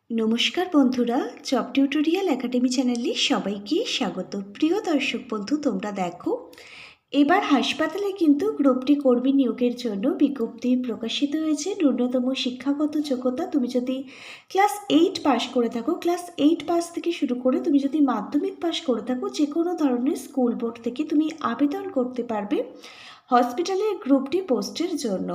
নমস্কার বন্ধুরা, job tutorial academy চ্যানেলে সবাইকে স্বাগত। প্রিয় দর্শক বন্ধু, তোমরা দেখো এবার হাসপাতালে কিন্তু গ্রুপ ডি কর্মী নিয়োগের জন্য বিজ্ঞপ্তি প্রকাশিত হয়েছে। ন্যূনতম শিক্ষাগত যোগ্যতা, তুমি যদি ক্লাস 8 পাস করে থাকো, ক্লাস 8 পাস থেকে শুরু করে তুমি যদি মাধ্যমিক পাস করে থাকো, যে কোনো ধরনের স্কুল বোর্ড থেকে তুমি আবেদন করতে পারবে হসপিটালের গ্রুপ ডি পোস্টের জন্য।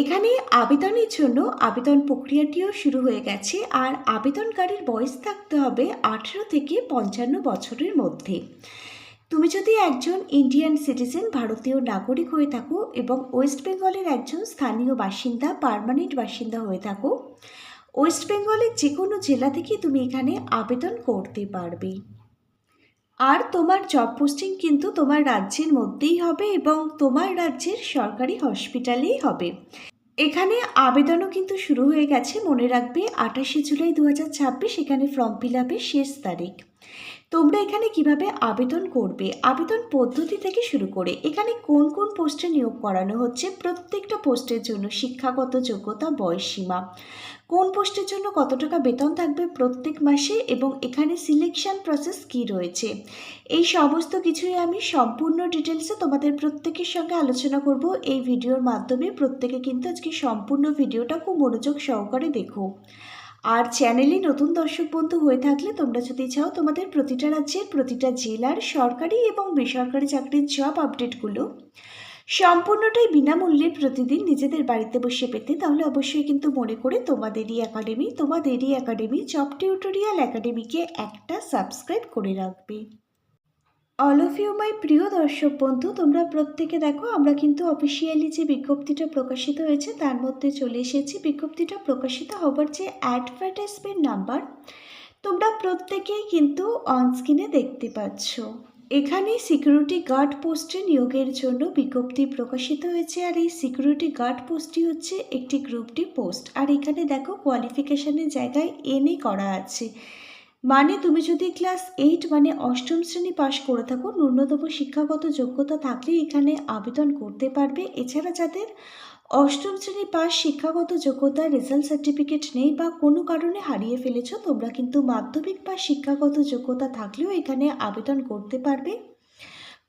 এখানে আবেদনের জন্য আবেদন প্রক্রিয়াটিও শুরু হয়ে গেছে, আর আবেদনকারীর বয়স থাকতে হবে 18 থেকে 55 বছরের মধ্যে। তুমি যদি একজন ইন্ডিয়ান সিটিজেন, ভারতীয় নাগরিক হয়ে থাকো এবং ওয়েস্ট বেঙ্গলের একজন স্থানীয় বাসিন্দা, পার্মানেন্ট বাসিন্দা হয়ে থাকো, ওয়েস্ট বেঙ্গলের যে কোনো জেলা থেকে তুমি এখানে আবেদন করতে পারবে। আর তোমার জব পোস্টিং কিন্তু তোমার রাজ্যের মধ্যেই হবে এবং তোমার রাজ্যের সরকারি হসপিটালেই হবে। এখানে আবেদনও কিন্তু শুরু হয়ে গেছে, মনে রাখবে 28 জুলাই 2026 এখানে ফর্ম ফিল আপের শেষ তারিখ। তোমরা এখানে কিভাবে আবেদন করবে, আবেদন পদ্ধতি থেকে শুরু করে এখানে কোন কোন পোস্টে নিয়োগ করানো হচ্ছে, প্রত্যেকটা পোস্টের জন্য শিক্ষাগত যোগ্যতা, বয়সসীমা, কোন পোস্টের জন্য কত টাকা বেতন থাকবে প্রত্যেক মাসে, এবং এখানে সিলেকশন প্রসেস কি রয়েছে, এই সমস্ত কিছুই আমি সম্পূর্ণ ডিটেলসে তোমাদের প্রত্যেকের সঙ্গে আলোচনা করব এই ভিডিওর মাধ্যমে। প্রত্যেকে কিন্তু আজকে সম্পূর্ণ ভিডিওটা খুব মনোযোগ সহকারে দেখো। আর চ্যানেলে নতুন দর্শক বন্ধু হয়ে থাকলে তোমরা যদি চাও তোমাদের প্রতিটা রাজ্যের প্রতিটা জেলার সরকারি এবং বেসরকারি চাকরির জব আপডেটগুলো সম্পূর্ণটাই বিনামূল্যে প্রতিদিন নিজেদের বাড়িতে বসে পেতে, তাহলে অবশ্যই কিন্তু মনে করে তোমাদেরই একাডেমি জব টিউটোরিয়াল একাডেমিকে একটা সাবস্ক্রাইব করে রাখবে। অল অফ ইউ মাই প্রিয় দর্শক বন্ধু, তোমরা প্রত্যেকে দেখো আমরা কিন্তু অফিসিয়ালি যে বিজ্ঞপ্তিটা প্রকাশিত হয়েছে তার মধ্যে চলে এসেছি। বিজ্ঞপ্তিটা প্রকাশিত হবার যে অ্যাডভার্টাইজমেন্ট নাম্বার তোমরা প্রত্যেকেই কিন্তু অনস্ক্রিনে দেখতে পাচ্ছ। এখানে সিকিউরিটি গার্ড পোস্টে নিয়োগের জন্য বিজ্ঞপ্তি প্রকাশিত হয়েছে, আর এই সিকিউরিটি গার্ড পোস্টটি হচ্ছে একটি গ্রুপ ডি পোস্ট। আর এখানে দেখো কোয়ালিফিকেশনের জায়গায় এনএ করা আছে, মানে তুমি যদি ক্লাস 8 মানে অষ্টম শ্রেণী পাশ করে থাকো, ন্যূনতম শিক্ষাগত যোগ্যতা থাকলে এখানে আবেদন করতে পারবে। এছাড়া যাদের অষ্টম শ্রেণী পাশ শিক্ষাগত যোগ্যতার রেজাল্ট সার্টিফিকেট নেই বা কোনো কারণে হারিয়ে ফেলেছ, তোমরা কিন্তু মাধ্যমিক বা শিক্ষাগত যোগ্যতা থাকলেও এখানে আবেদন করতে পারবে।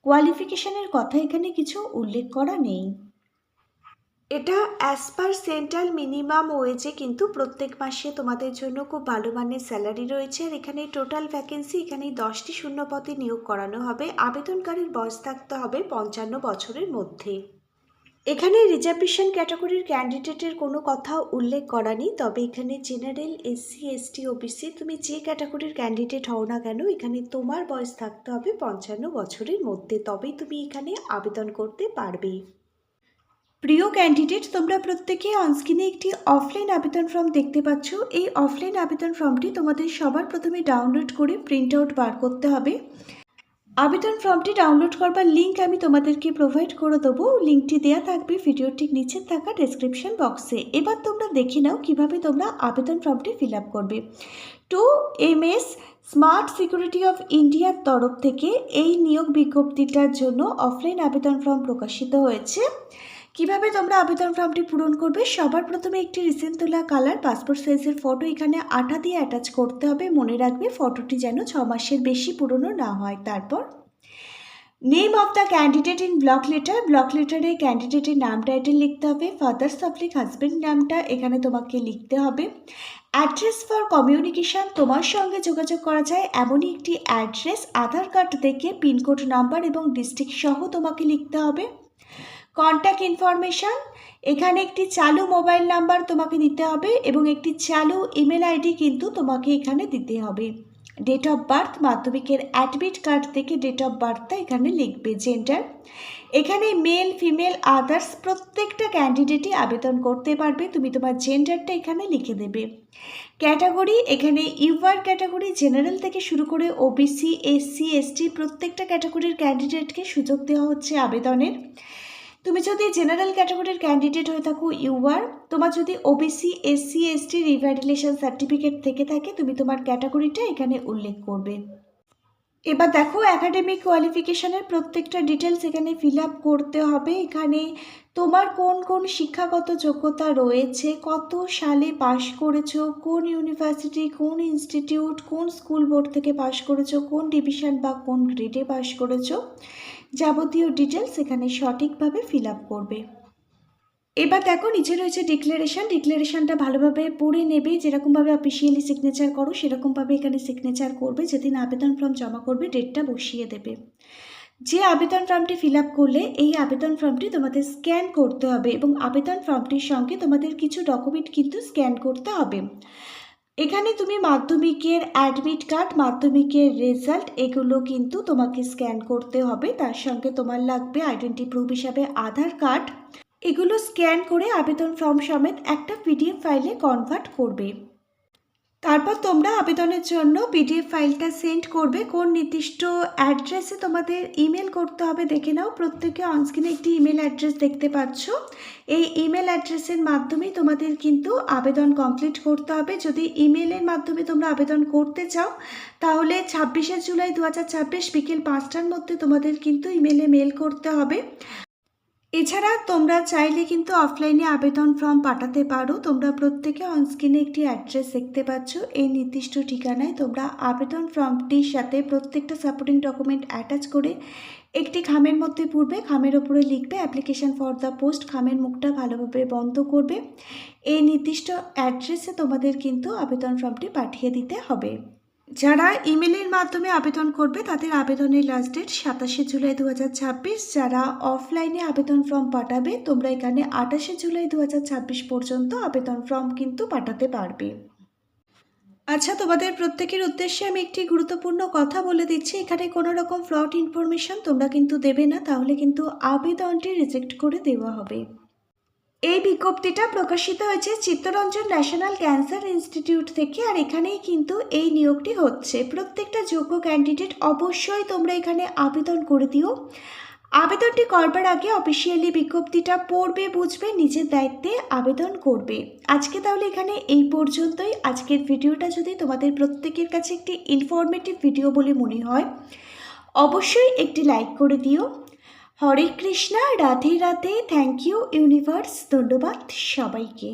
কোয়ালিফিকেশনের কথা এখানে কিছু উল্লেখ করা নেই। এটা অ্যাজ পার সেন্ট্রাল মিনিমাম ওয়েজে কিন্তু প্রত্যেক মাসে তোমাদের জন্য খুব ভালো মানের স্যালারি রয়েছে। আর এখানে টোটাল ভ্যাকেন্সি, এখানে 10টি শূন্য পদে নিয়োগ করানো হবে। আবেদনকারীর বয়স থাকতে হবে 55 বছরের মধ্যে। এখানে রিজার্ভেশন ক্যাটাগরির ক্যান্ডিডেটের কোনো কথা উল্লেখ করা নেই, তবে এখানে জেনারেল, এসসি, এসটি, ওবিসি, তুমি যে ক্যাটাগরির ক্যান্ডিডেট হও না কেন, এখানে তোমার বয়স থাকতে হবে 55 বছরের মধ্যে, তবেই তুমি এখানে আবেদন করতে পারবে। প্রিয় ক্যান্ডিডেট, তোমরা প্রত্যেকে অনস্ক্রিনে একটি অফলাইন আবেদন ফর্ম দেখতে পাচ্ছ। এই অফলাইন আবেদন ফর্মটি তোমাদের সবার প্রথমে ডাউনলোড করে প্রিন্ট আউট বার করতে হবে। আবেদন ফর্মটি ডাউনলোড করবার লিঙ্ক আমি তোমাদেরকে প্রোভাইড করে দেবো, লিঙ্কটি দেওয়া থাকবে ভিডিওর ঠিক নিচে থাকা ডেসক্রিপশন বক্সে। এবার তোমরা দেখে নাও কিভাবে তোমরা আবেদন ফর্মটি ফিল আপ করবে। MS স্মার্ট সিকিউরিটি অফ ইন্ডিয়ার তরফ থেকে এই নিয়োগ বিজ্ঞপ্তিটার জন্য অফলাইন আবেদন ফর্ম প্রকাশিত হয়েছে। কিভাবে তোমরা আবেদন ফর্মটি পূরণ করবে, সবার প্রথমে একটি রিসেন্ট তোলা কালার পাসপোর্ট সাইজের ফটো এখানে আঠা দিয়ে অ্যাটাচ করতে হবে। মনে রাখবে ফটোটি যেন 6 মাসের বেশি পুরনো না হয়। তারপর name of the candidate in block লেটারে ক্যান্ডিডেটের নাম টাইটেল লিখতে হবে। ফাদার সাবজেক্ট হাজব্যান্ড নামটা এখানে তোমাকে লিখতে হবে। অ্যাড্রেস ফর কমিউনিকেশান, তোমার সঙ্গে যোগাযোগ করা যায় এমনই একটি অ্যাড্রেস আধার কার্ড থেকে পিনকোড নাম্বার এবং ডিস্ট্রিক্ট সহ তোমাকে লিখতে হবে। কন্ট্যাক্ট ইনফরমেশান, এখানে একটি চালু মোবাইল নাম্বার তোমাকে দিতে হবে এবং একটি চালু ইমেল আইডি কিন্তু তোমাকে এখানে দিতে হবে। ডেট অফ বার্থ, মাধ্যমিকের অ্যাডমিট কার্ড থেকে ডেট অফ বার্থটা এখানে লিখবে। জেন্ডার, এখানে মেল ফিমেল আদার্স প্রত্যেকটা ক্যান্ডিডেটই আবেদন করতে পারবে, তুমি তোমার জেন্ডারটা এখানে লিখে দেবে। ক্যাটাগরি, এখানে ইউআর ক্যাটাগরি জেনারেল থেকে শুরু করে ওবিসি, এসসি, এসটি প্রত্যেকটা ক্যাটাগরির ক্যান্ডিডেটকে সুযোগ দেওয়া হচ্ছে আবেদনের। তুমি যদি জেনারেল ক্যাটাগরির ক্যান্ডিডেট হয়ে থাকো ইউআর, তোমার যদি OBC, SC, ST revalidation certificate থেকে থাকে তুমি তোমার ক্যাটাগরিটা এখানে উল্লেখ করবে। এবার দেখো একাডেমিক কোয়ালিফিকেশনের প্রত্যেকটা ডিটেলস এখানে ফিল আপ করতে হবে। এখানে তোমার কোন কোন শিক্ষাগত যোগ্যতা রয়েছে, কত সালে পাশ করেছো, কোন ইউনিভার্সিটি, কোন ইনস্টিটিউট, কোন স্কুল বোর্ড থেকে পাশ করেছো, কোন ডিভিশন বা কোন গ্রেডে পাশ করেছো, যাবতীয় ডিটেলস এখানে সঠিকভাবে ফিল আপ করবে। এবার দেখো নিচে রয়েছে ডিক্লারেশনটা ভালোভাবে পড়ে নেবে। যেরকমভাবে অফিসিয়ালি সিগনেচার করো সেরকমভাবে এখানে সিগনেচার করবে। যেদিন আবেদন ফর্ম জমা করবে ডেটটা বসিয়ে দেবে। যে আবেদন ফর্মটি ফিল আপ করলে এই আবেদন ফর্মটি তোমাদের স্ক্যান করতে হবে এবং আবেদন ফর্মটির সঙ্গে তোমাদের কিছু ডকুমেন্ট কিন্তু স্ক্যান করতে হবে। এখানে তুমি মাধ্যমিকের অ্যাডমিট কার্ড, মাধ্যমিকের রেজাল্ট এগুলো কিন্তু তোমাকে স্ক্যান করতে হবে। তার সঙ্গে তোমার লাগবে আইডেন্টি প্রুফ হিসাবে আধার কার্ড। এগুলো স্ক্যান করে আবেদন ফর্ম সমেত একটা পিডিএফ ফাইলে কনভার্ট করবে। তারপর তোমরা আবেদনের জন্য পিডিএফ ফাইলটা সেন্ড করবে। কোন নির্দিষ্ট অ্যাড্রেসে তোমাদের ইমেল করতে হবে দেখে নাও। প্রত্যেকে অনস্ক্রিনে একটি ইমেল অ্যাড্রেস দেখতে পাচ্ছ। এই ইমেল অ্যাড্রেসের মাধ্যমেই তোমাদের কিন্তু আবেদন কমপ্লিট করতে হবে। যদি ইমেলের মাধ্যমে তোমরা আবেদন করতে চাও তাহলে 26শে জুলাই 2026 বিকেল 5টার মধ্যে তোমাদের কিন্তু ইমেলে মেল করতে হবে। এছাড়া তোমরা চাইলে কিন্তু অফলাইনে আবেদন ফর্ম পাঠাতে পারো। তোমরা প্রত্যেকে অনস্ক্রিনে একটি অ্যাড্রেস দেখতে পাচ্ছ। এই নির্দিষ্ট ঠিকানায় তোমরা আবেদন ফর্মটির সাথে প্রত্যেকটা সাপোর্টিং ডকুমেন্ট অ্যাটাচ করে একটি খামের মধ্যে পুরবে। খামের ওপরে লিখবে অ্যাপ্লিকেশন ফর দ্য পোস্ট। খামের মুখটা ভালোভাবে বন্ধ করবে। এই নির্দিষ্ট অ্যাড্রেসে তোমাদের কিন্তু আবেদন ফর্মটি পাঠিয়ে দিতে হবে। যারা ইমেলের মাধ্যমে আবেদন করবে তাদের আবেদনের লাস্ট ডেট 27শে জুলাই 2026। যারা অফলাইনে আবেদন ফর্ম পাঠাবে তোমরা এখানে 28শে জুলাই 2026 পর্যন্ত আবেদন ফর্ম কিন্তু পাঠাতে পারবে। আচ্ছা, তোমাদের প্রত্যেকের উদ্দেশ্যে আমি একটি গুরুত্বপূর্ণ কথা বলে দিচ্ছি। এখানে কোনো রকম ফ্রড ইনফরমেশন তোমরা কিন্তু দেবে না, তাহলে কিন্তু আবেদনটি রিজেক্ট করে দেওয়া হবে। এই বিজ্ঞপ্তিটা প্রকাশিত হয়েছে চিত্তরঞ্জন ন্যাশনাল ক্যান্সার ইনস্টিটিউট থেকে, আর এখানেই কিন্তু এই নিয়োগটি হচ্ছে। প্রত্যেকটা যোগ্য ক্যান্ডিডেট অবশ্যই তোমরা এখানে আবেদন করে দিও। আবেদনটি করবার আগে অফিসিয়ালি বিজ্ঞপ্তিটা পড়বে, বুঝবে, নিজের দায়িত্বে আবেদন করবে। আজকে তাহলে এখানে এই পর্যন্তই। আজকের ভিডিওটা যদি তোমাদের প্রত্যেকের কাছে একটি ইনফরমেটিভ ভিডিও বলে মনে হয় অবশ্যই একটি লাইক করে দিও। Hare Krishna, Radhe Radhe, thank you universe, ধন্যবাদ সবাইকে।